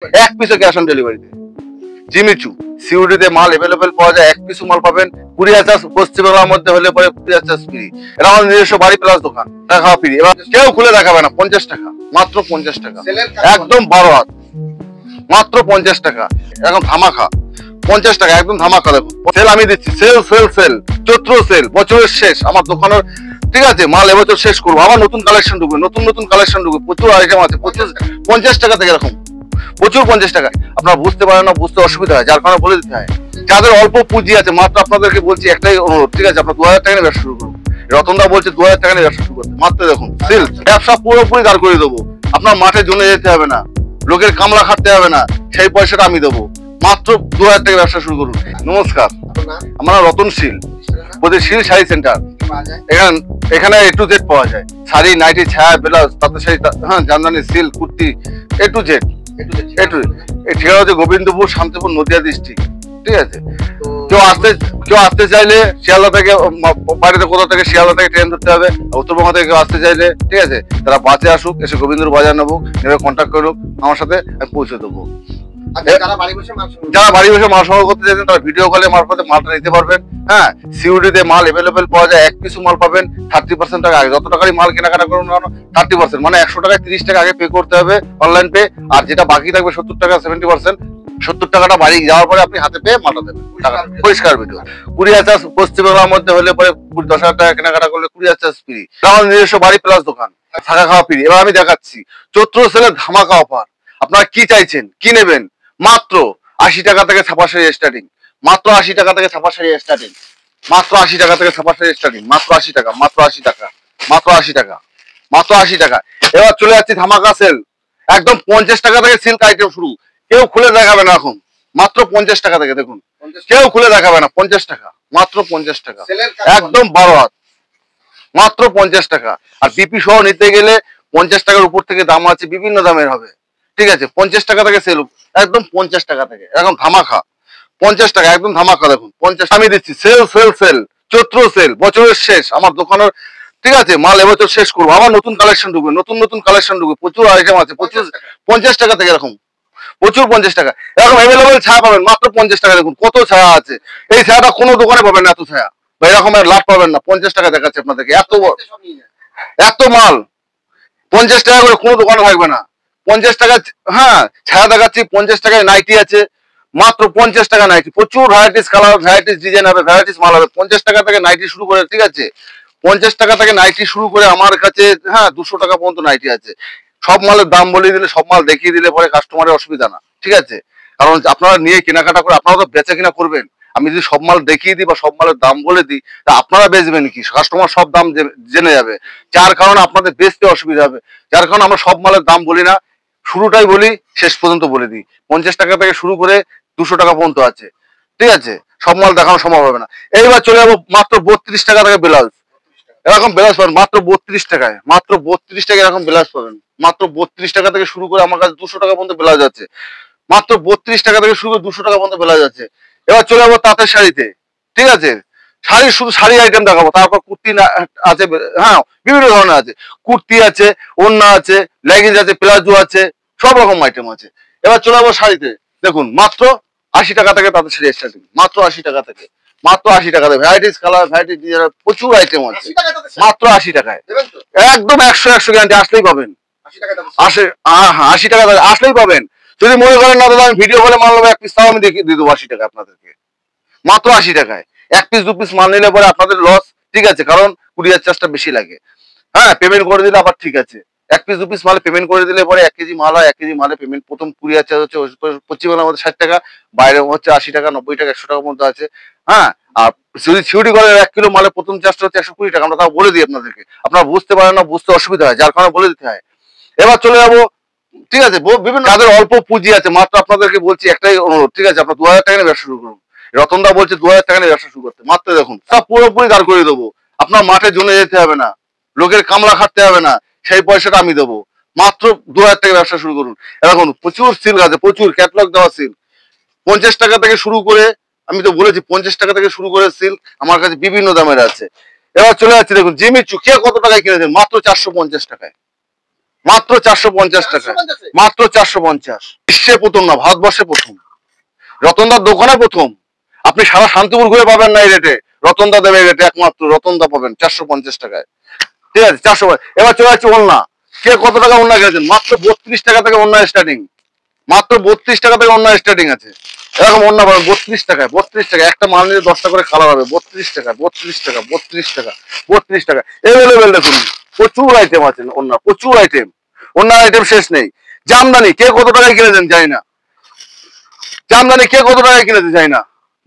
এক পিসে cash on ডেলিভারিতে। জিমিচু সিউড়িতে মাল এভেলেবেল পাওয়া যায়, এক পিসও মাল পাবেন। কুরিয়ার চার্জ পশ্চিমবাংলার মধ্যে হলে পরে কুরিয়ার চার্জ ফ্রি। এটা আমাদের নিজস্ব বাড়ি প্লাস দোকান, টাকা ফ্রি। এবার কেউ খুলে দেখাবে না, 50 টাকা, মাত্র 50 টাকা, একদম 12 হাত, মাত্র 50 টাকা, এখন ধামাকা 50 টাকা, একদম ধামাকা। দেখুন সেল আমি দিচ্ছি, সেল সেল সেল, চৈত্র সেল, বছরের শেষ আমার দোকানের। ঠিক আছে, মাল এবছর শেষ করবো, আবার নতুন কালেকশন ঢুকবে, নতুন নতুন কালেকশন ঢুকবে, প্রচুর আইটেম আছে। 50 টাকা থেকে এরকম প্রচুর 50 টাকা। আপনারা বুঝতে পারেন না, বুঝতে অসুবিধা হয়, যার কারণে বলে দিতে হয়। যাদের অল্প পুঁজি আছে, মাত্র আপনাদেরকে বলছি একটাই অনুরোধ, ঠিক আছে, আপনার 2000 টাকা নিয়ে ব্যবসা শুরু করুন। রতনদা বলছে 2000 টাকা নিয়ে ব্যবসা শুরু করতে, মাত্র দেখুন সেল, ব্যবসা পুরোপুরি দাঁড় করে দেবো। আপনার মাঠে জন্য যেতে হবে না, লোকের কামলা খাটতে হবে না, সেই পয়সাটা আমি দেবো। মাত্র 2000 টাকা ব্যবসা শুরু করুন। নমস্কার, আমার নাম রতনশীল, প্রতিশীল শাড়ি সেন্টার। এখানে A to Z পাওয়া যায়, শাড়ি, নাইটি, ছায়া, ব্লাউজ, তাঁতের শাড়ি, হ্যাঁ, Jamdani, silk, kurti, A to Z। এই ঠিকানা হচ্ছে গোবিন্দপুর, শান্তিপুর, নদিয়া ডিস্ট্রিক্ট। ঠিক আছে, কেউ আসতে চাইলে শিয়ালদা থেকে, বাড়িতে কোথাও থেকে শিয়ালদা থেকে ট্রেন ধরতে হবে, উত্তরবঙ্গ থেকে কেউ আসতে চাইলে, ঠিক আছে, তারা বাসে আসুক, এসে গোবিন্দপুর বাজার নেবো, নেবে কন্ট্যাক্ট করুক আমার সাথে, আমি পৌঁছে দেবো। যারা বাড়ি বসে মাল সংগ্রহ করতে চাইছেন তারা ভিডিও কলের মারফতে মালটা নিতে পারবেন। হ্যাঁ, সিউড়িতে মাল এভেলেবেল পাওয়া যায়, এক পিসও মাল পাবেন 30% টাকা আগে। যত টাকারই মাল কেনাকাটা করুন না 30%, মানে 100 টাকায় 30 টাকা আগে পে করতে হবে, অনলাইন পে। আর যেটা বাকি থাকবে 70 টাকা, 70%, 70 টাকাটা বাড়ি যাওয়ার পরে আপনি হাতে পেয়ে মালটা দেবেন, পরিষ্কার ভিডিও। কুরিয়ার চার্জ পশ্চিমবাংলার মধ্যে হলে পরে 10,000 টাকা কেনাকাটা করলে কুরিয়ার চার্জ ফ্রি। আমার নিজস্ব বাড়ি প্লাস দোকান, থাকা খাওয়া ফ্রি। এবার আমি দেখাচ্ছি চৈত্র সেলের ধামাকা অফার। আপনারা কি চাইছেন, কি নেবেন? মাত্র 80 টাকা থেকে ছাপা শাড়ি স্টার্টিং, মাত্র 80 টাকা থেকে ছাপা শাড়ি স্টার্টিং, মাত্র 80 টাকা থেকে ছাপা শাড়ি স্টার্টিং, মাত্র 80 টাকা, মাত্র 80 টাকা, মাত্র 80 টাকা, মাত্র 80 টাকা। এবার চলে যাচ্ছি ধামাকা সেল, একদম 50 টাকা থেকে সিল্ক আইটেম শুরু। কেউ খুলে দেখাবে না এখন, মাত্র 50 টাকা থেকে। দেখুন কেউ খুলে দেখাবে না, 50 টাকা, মাত্র 50 টাকা, একদম 12 হাত, মাত্র 50 টাকা। আর বিপি সহ নিতে গেলে 50 টাকার উপর থেকে দাম আছে, বিভিন্ন দামের হবে। ঠিক আছে, 50 টাকা থেকে সেল, একদম 50 টাকা থেকে, এখন ধামাকা 50 টাকা, একদম ধামাকা। দেখুন 50 আমি দিচ্ছি, সেল সেল সেল, চৈত্র সেল, বছরের শেষ আমার দোকানের। ঠিক আছে, মাল এবছর শেষ করবো, আবার নতুন কালেকশন ঢুকবে, নতুন নতুন কালেকশন ঢুকবে, প্রচুর আইটেম আছে, প্রচুর 50 টাকা থেকে এরকম, প্রচুর 50 টাকা। এরকম এভেলেবেল ছায়া পাবেন মাত্র 50 টাকা। দেখুন কত ছায়া আছে, এই ছায়াটা কোনো দোকানে পাবেন না, এত ছায়া বা এরকম লাট পাবেন না। 50 টাকা দেখাচ্ছে আপনাদেরকে, এত মাল 50 টাকা করে কোনো দোকানে থাকবে না। 50 টাকা, হ্যাঁ, ছায়া দেখাচ্ছি। 50 টাকায় নাইটি আছে, মাত্র 50 টাকা নাইটি, প্রচুর ভ্যারাইটিস কালার, ভ্যারাইটিস ডিজাইন হবে, ভ্যারাইটিস মাল হবে। 50 টাকা থেকে নাইটি শুরু করে, ঠিক আছে, 50 টাকা থেকে নাইটি শুরু করে আমার কাছে, হ্যাঁ, 200 টাকা পর্যন্ত নাইটি আছে। সব মালের দাম বলে দিলে, সব মাল দেখিয়ে দিলে পরে কাস্টমারের অসুবিধা না, ঠিক আছে, কারণ আপনারা নিয়ে কেনাকাটা করে আপনারা তো বেচা কিনা করবেন। আমি যদি সব মাল দেখিয়ে দিই বা সব মালের দাম বলে দিই, তা আপনারা বেচবেন কি? কাস্টমার সব দাম জেনে যাবে, যার কারণে আপনাদের বেচতে অসুবিধা হবে। যার কারণে আমরা সব মালের দাম বলি না, শুরুটাই বলি, শেষ পর্যন্ত বলে দিই। 50 টাকা থেকে শুরু করে 200 টাকা পর্যন্ত আছে, ঠিক আছে, সব মাল দেখানো সম্ভব হবে না। এইবার চলে যাবো মাত্র 32 টাকা থেকে ব্লাউজ। এরকম ব্লাউজ পাবেন মাত্র 32 টাকায়, মাত্র 32 টাকা এরকম ব্লাউজ পাবেন। মাত্র 32 টাকা থেকে শুরু করে আমার কাছে 200 টাকা পর্যন্ত ব্লাউজ আছে, মাত্র 32 টাকা থেকে শুরু করে 200 টাকা পর্যন্ত ব্লাউজ আছে। এবার চলে যাবো তাঁতের শাড়িতে, ঠিক আছে, শাড়ি, শুধু শাড়ি আইটেম দেখাবো, তারপর কুর্তি আছে, হ্যাঁ, বিভিন্ন ধরনের আছে, কুর্তি আছে, ওড়না আছে, লেগিংস আছে, প্লাজো আছে, সব রকম আইটেম আছে। এবার চলে যাবো শাড়িতে, দেখুন মাত্র 80 টাকা থেকে তাঁতের শাড়ি স্টার্টিং, মাত্র 80 টাকা থেকে, মাত্র 80 টাকা থেকে, ভ্যারাইটিস কালার, ভ্যারাইটিস ডিজাইন, প্রচুর আইটেম আছে, মাত্র 80 টাকায়, একদম 100 গ্যারান্টি, আসলেই পাবেন। 80 টাকা আসলেই পাবেন। যদি মনে করেন না দাদা আমি ভিডিও কলে মাল নেবো এক পিস, তাও আমি দিয়ে দেবো 80 টাকা আপনাদেরকে, মাত্র 80 টাকায়। এক পিস 2 পিস মাল নিলে পরে আপনাদের লস, ঠিক আছে, কারণ কুরিয়ার চার্জটা বেশি লাগে। হ্যাঁ, পেমেন্ট করে দিলে আবার ঠিক আছে, 1 পিস 2 পিস মালে পেমেন্ট করে দিলে পরে 1 কেজি মাল হয়, 1 কেজি মালে পেমেন্ট প্রথম কুরিয়ার চার্জ হচ্ছে পশ্চিমবাংলার মধ্যে 60 টাকা, বাইরে হচ্ছে 80 টাকা, 90 টাকা, 100 টাকার মধ্যে আছে। হ্যাঁ, আর যদি সিউরিটি করে 1 কিলো মালে প্রথম চার্জটা হচ্ছে 120 টাকা, আমরা তাও বলে দিই আপনাদেরকে। আপনারা বুঝতে পারেন না, বুঝতে অসুবিধা হয়, যার কারণে বলে দিতে হয়। এবার চলে যাবো, ঠিক আছে, বিভিন্ন যাদের অল্প পুঁজি আছে, মাত্র আপনাদেরকে বলছি একটাই অনুরোধ, ঠিক আছে, আপনার 2000 টাকা নিয়ে ব্যবসা শুরু করুন। রতনদা বলছে 2000 টাকা নিয়ে ব্যবসা শুরু করতে, মাত্র দেখুন সব পুরোপুরি দাঁড় করে দেবো। আপনার মাঠে জন্য যেতে হবে না, লোকের কামলা খাটতে হবে না, সেই পয়সাটা আমি দেবো। মাত্র 2000 টাকা ব্যবসা শুরু করুন। এখন প্রচুর সিল্ক আছে, প্রচুর ক্যাটলগ দেওয়া সিল্ক, 50 টাকা থেকে শুরু করে, আমি তো বলেছি 50 টাকা থেকে শুরু করে সিল্ক আমার কাছে বিভিন্ন দামের আছে। এবার চলে যাচ্ছে, দেখুন জিমিচু কে কত টাকায় কিনেছেন, মাত্র 450 টাকায়, মাত্র 450 টাকা, মাত্র 450। বিশ্বে প্রথম না, ভারতবর্ষে প্রথম, রতনদার দোকানে প্রথম। আপনি সারা শান্তিপুর ঘুরে পাবেন না এই রেটে, রতনদা দেবে এই রেটে, একমাত্র রতনদা পাবেন 450 টাকায়। ঠিক আছে 400। এবার চলে যাচ্ছে ওড়না। কে কত টাকা ওড়না কিনেছেন? মাত্র 32 টাকা থেকে ওড়না স্টার্টিং, মাত্র 32 টাকা থেকে ওড়না স্টার্টিং আছে। এরকম ওড়না পাবেন 32 টাকায়, 32 টাকা। একটা মাল নিয়ে 10টা করে কালার হবে, 32 টাকা, 32 টাকা, 32 টাকা, 32 টাকা। এভেলেবেল দেখুন, প্রচুর আইটেম আছে ওড়না, প্রচুর আইটেম, ওড়নার আইটেম শেষ নেই। জামদানি কে কত টাকায় কিনেছেন জানি না, জামদানি কে কত টাকায় কিনেছে জানি না,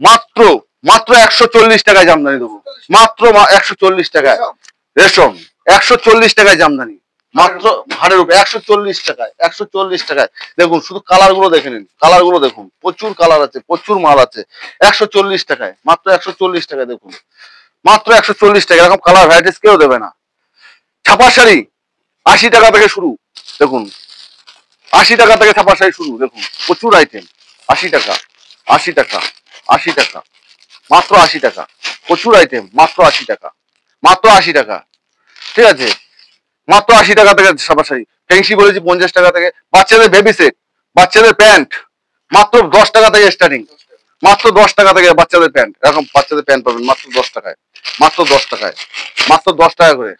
মাত্র মাত্র 140 টাকায় জামদানি দেবো, মাত্র 140 টাকায়। রেশম 140 টাকায় জামদানি, মাত্র হাড়ের উপরে 140 টাকায়, 140 টাকায়। দেখুন শুধু কালার গুলো দেখে নিন, কালার গুলো দেখুন, প্রচুর কালার আছে, প্রচুর মাল আছে। 140 টাকায়, মাত্র 140 টাকায় দেখুন, মাত্র 140 টাকা। এরকম কালার ভ্যারাইটিস কেউ দেবে না। ছাপা শাড়ি 80 টাকা থেকে শুরু, দেখুন 80 টাকা থেকে ছাপা শাড়ি শুরু, দেখুন প্রচুর আইটেম। 80 টাকা, 80 টাকা, 80 টাকা, মাত্র 80 টাকা, প্রচুর আইটেম, মাত্র 80 টাকা, মাত্র 80 টাকা। ঠিক আছে, মাত্র 80 টাকা থেকে ছাপা শাড়ি। ফেন্সি বলেছি 50 টাকা থেকে। বাচ্চাদের বেবি সেট, বাচ্চাদের প্যান্ট মাত্র 10 টাকা থেকে স্টার্টিং, মাত্র 10 টাকা থেকে বাচ্চাদের প্যান্ট। এরকম বাচ্চাদের প্যান্ট পাবেন মাত্র 10 টাকায়, মাত্র 10 টাকায়, মাত্র 10 টাকা করে।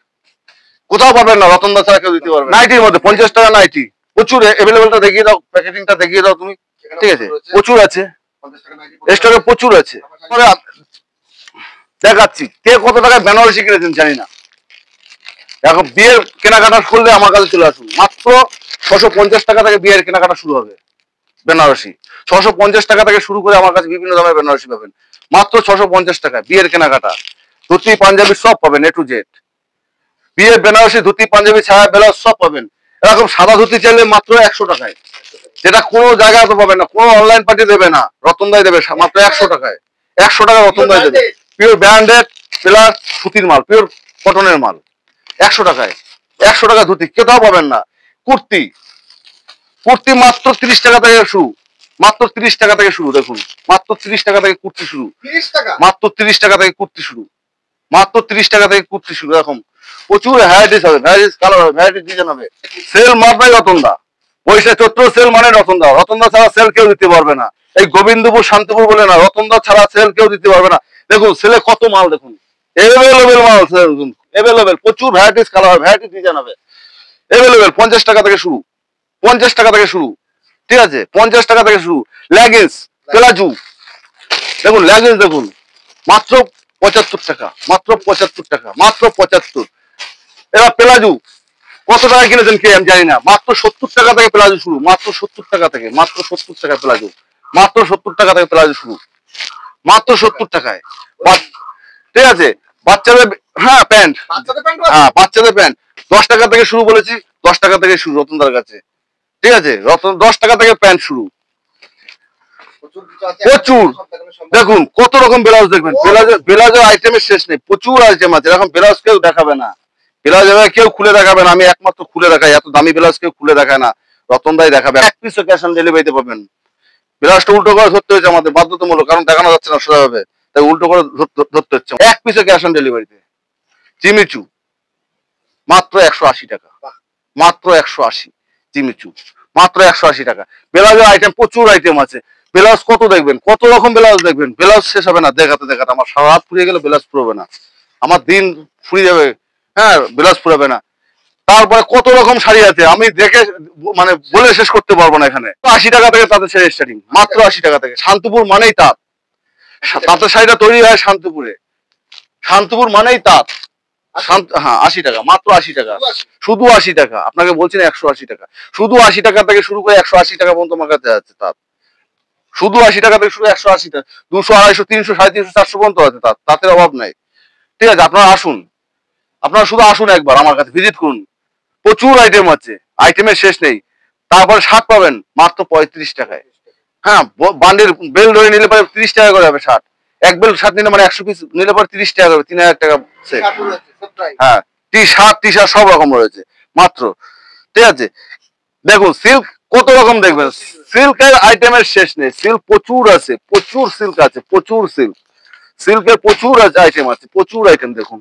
কোথাও পাবেন না, রতনদা ছাড়া কেউ দিতে পারবে না। নাইটির মধ্যে 50 টাকা নাইটি প্রচুর অ্যাভেলেবেলটা দেখিয়ে দাও, প্যাকেটিংটা দেখিয়ে দাও তুমি। ঠিক আছে, প্রচুর আছে, স্টকে প্রচুর আছে। দেখাচ্ছি কে কত টাকায় বেনারসি কিনেছেন জানি না। এখন বিয়ের কেনাকাটা করলে আমার কাছে চলে আসুন, মাত্র 650 টাকা থেকে বিয়ের কেনাকাটা শুরু হবে। বেনারসি 650 টাকা থেকে শুরু করে আমার কাছে বিভিন্ন দামের বেনারসি পাবেন, মাত্র 650 টাকা। বিয়ের কেনাকাটা, ধুতি পাঞ্জাবি সব পাবেন, এ টু জেড। বিয়ের বেনারসি ধুতি পাঞ্জাবি ছায়া ব্লাউজ সব পাবেন। এরকম সাদা ধুতি চাইলে মাত্র 100 টাকায়, যেটা কোনো জায়গায় তো পাবেন না, কোনো অনলাইন পার্টি দেবে না, রতনদাই দেবে মাত্র 100 টাকায়। 100 টাকা রতনদাই দেবে, পিওর ব্র্যান্ডেড প্লাস সুতির মাল, পিওর কটনের মাল। 100 টাকায়, 100 টাকা ধুতি কোথাও পাবেন না। কুর্তি, কুর্তি মাত্র 30 টাকা থেকে শুরু, মাত্র 30 টাকা থেকে শুরু, দেখুন মাত্র 30 টাকা থেকে কুর্তি শুরু, মাত্র 30 টাকা থেকে কুর্তি শুরু, মাত্র 30 টাকা থেকে কুর্তি শুরু। এরকম প্রচুর ভ্যারাইটিস হবে, ভ্যারাইটিস কালার হবে, ভ্যারাইটিস ডিজাইন হবে। সেল মারনাই রতনদা, পয়সা চৈত্র সেল মানে রতনদা, রতনদা ছাড়া সেল কেউ দিতে পারবে না। এই গোবিন্দপুর শান্তিপুর বলে না, রতনদা ছাড়া সেল কেউ দিতে পারবে না। দেখুন সেলে কত মাল, দেখুন এভেলেবেল মাল, এভেলেবেল প্রচুর ভ্যারাইটিস কালার, ভ্যারাইটিস ডিজাইন হবে। এভেলেবেল 50 টাকা থেকে শুরু, 50 টাকা থেকে শুরু। ঠিক আছে, 50 টাকা থেকে শুরু। লেগিংস প্লাজু, দেখুন লেগিংস দেখুন, মাত্র 75 টাকা, মাত্র 75 টাকা, মাত্র 75। এবার প্লাজু কত টাকা কিনেছেন কে আমি জানি না, মাত্র 70 টাকা থেকে প্লাজো শুরু, মাত্র 70 টাকা থেকে, মাত্র 70 টাকা প্লাজো, মাত্র 70 টাকা থেকে প্লাজো শুরু, মাত্র 70 টাকায়। ঠিক আছে, বাচ্চাদের হ্যাঁ প্যান্ট, হ্যাঁ বাচ্চাদের প্যান্ট 10 টাকা থেকে শুরু বলেছি, 10 টাকা থেকে শুরু রতনদার কাছে। ঠিক আছে, রতন 10 টাকা থেকে প্যান্ট শুরু, প্রচুর। দেখুন কত রকম ব্লাউজ দেখবেন, ব্লাউজের আইটেমের শেষ নেই, প্রচুর আইটেম আছে। এরকম ব্লাউজ কেউ দেখাবে না, ব্লাউজ কেউ খুলে দেখাবে না, আমি একমাত্র খুলে দেখাই। এত দামি ব্লাউজ কেউ খুলে দেখায় না, রতনদাই দেখাবে। এক পিসও ক্যাশ অন ডেলিভারিতে পাবেন। ব্লাউজটা উল্টো করে ধরতে হয়েছে আমাদের বাধ্যতামূলক, কারণ দেখানো যাচ্ছে না সোজাভাবে, তাই উল্টো করে ধরতে হচ্ছে। এক পিসও ক্যাশ অন ডেলিভারিতে। জিমিচু মাত্র 180 টাকা, মাত্র 180। জিমিচু মাত্র 180 টাকা। ব্লাউজের আইটেম প্রচুর আইটেম আছে। ব্লাউজ কত দেখবেন, কত রকম ব্লাউজ দেখবেন, ব্লাউজ শেষ হবে না দেখাতে দেখাতে। আমার সারা রাত ফুরিয়ে গেলে ব্লাউজ ফুরবে না, আমার দিন ফুরিয়ে যাবে, হ্যাঁ ব্লাউজ ফুরাবে না। তারপরে কত রকম শাড়ি আছে, আমি দেখে মানে বলে শেষ করতে পারবো না। এখানে 80 টাকা থেকে তাঁতের শাড়ি স্টার্টিং, মাত্র 80 টাকা থেকে। শান্তিপুর মানেই তাঁত, তাঁতের শাড়িটা তৈরি হয় শান্তিপুরে, শান্তিপুর মানেই তাঁত। হ্যাঁ 80 টাকা, মাত্র 80 টাকা, শুধু 80 টাকা। আপনাকে বলছি না 180 টাকা, শুধু 80 টাকা থেকে শুরু করে 180 টাকা পর্যন্ত আমার কাছে আছে তাঁত। শুধু 80 টাকা থেকে শুরু 180 টাকা, 200, 250, 300, 350, 400 পর্যন্ত আছে তাঁত, তাঁতের অভাব নাই। ঠিক আছে, আপনারা আসুন, আপনারা শুধু আসুন একবার আমার কাছে ভিজিট করুন, প্রচুর আইটেম আছে, আইটেমের শেষ নেই। তারপরে শার্ট পাবেন মাত্র 35 টাকায়। হ্যাঁ বান্ডেল বেল ধরে নিলে পরে 30 টাকা করে হবে শার্ট। এক বেল শার্ট নিলে মানে 100 পিস নিলে পরে 30 টাকা হবে, 3000 টাকা সেট। হ্যাঁ টি শার্ট সব রকম রয়েছে মাত্র। ঠিক আছে, দেখুন সিল্ক কত রকম দেখবেন, সিল্কের আইটেমের শেষ নেই। সিল্ক প্রচুর আছে, প্রচুর সিল্ক আছে, প্রচুর সিল্ক, সিল্কের প্রচুর আইটেম আছে, প্রচুর আইটেম। দেখুন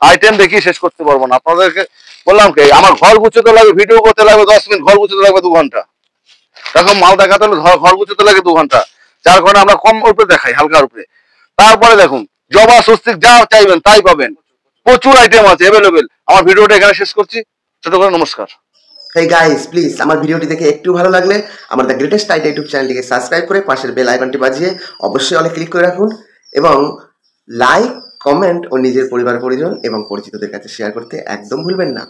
আইটেম দেখিয়ে শেষ করতে পারবো না। আপনাদেরকে বললাম কি, আমার ঘর গুছোতে লাগবে, ভিডিও করতে লাগবে 10 মিনিট, ঘর গুছোতে লাগবে 2 ঘন্টা। এরকম মাল দেখাতে হলে ঘর গুছোতে লাগে 2 ঘন্টা। যার কারণে আমরা কম উপরে দেখাই, হালকার উপরে। তারপরে দেখুন, জবা স্বস্তিক যা চাইবেন তাই পাবেন, প্রচুর আইটেম আছে অ্যাভেলেবেল। আমার ভিডিওটা এখানে শেষ করছি, ছোট করে নমস্কার। হেই গাইস, প্লিজ আমার ভিডিওটি দেখে একটু ভালো লাগলে আমার দ্য গ্রেটেস্ট আইডিয়া ইউটিউব চ্যানেলটিকে সাবস্ক্রাইব করে পাশের বেল আইকনটি বাজিয়ে অবশ্যই অলে ক্লিক করে রাখুন, এবং লাইক, কমেন্ট ও নিজের পরিবার পরিজন এবং পরিচিতদের কাছে শেয়ার করতে একদম ভুলবেন না।